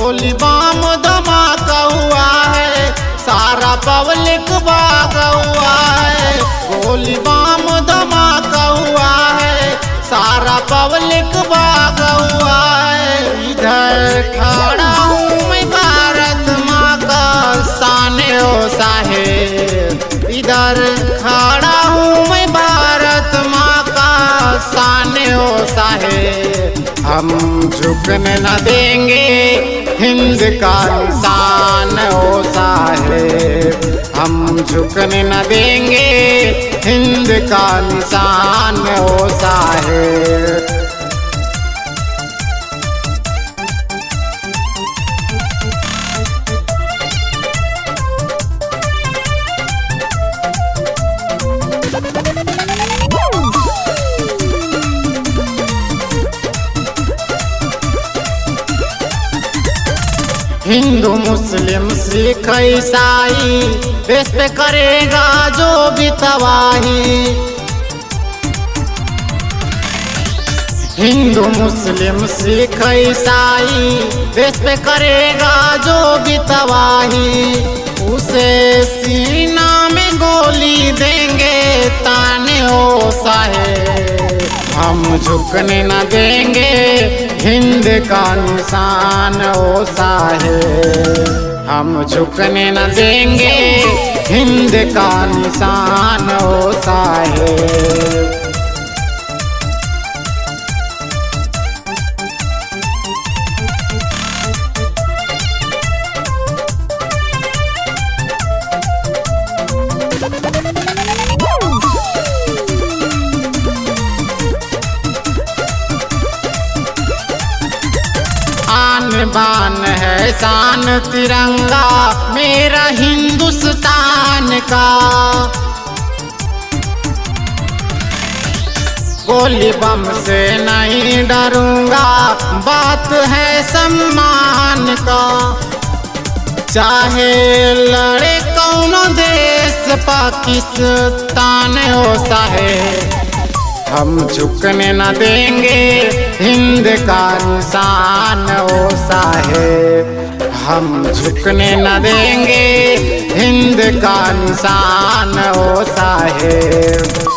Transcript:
गोली बम धमाका हुआ है, सारा पब्लिक भाग हुआ है। गोली बम धमाका हुआ है, सारा पब्लिक भाग हुआ है। इधर खड़ा हूँ मैं भारत माँ का शान ओ साहेब, इधर खड़ा हूँ मैं भारत माँ का शान ओ साहेब। हम झुकने न देंगे हिंद का निशान ओ साहेब, हम झुकने न देंगे हिंद का निशान ओ साहेब। हिंदू मुस्लिम सिख ईसाई देश पे करेगा जो भी तबाही। हिंदू मुस्लिम सिख ईसाई देश पे करेगा जो भी तबाही। उसे सीना में गोली देंगे ताने ओ साहेब, हम झुकने न देंगे हिंद का निशान ओ साहेब, हम झुकने न देंगे हिंद का निशान ओ साहेब। आन बान है शान तिरंगा मेरा हिंदुस्तान का। गोली बम से नहीं डरूंगा, बात है सम्मान का। चाहे लड़े कौनो देश पाकिस्तान हो साहेब, हम झुकने न देंगे हिंद का निशान ओ साहेब, हम झुकने न देंगे हिंद का निशान ओ साहेब।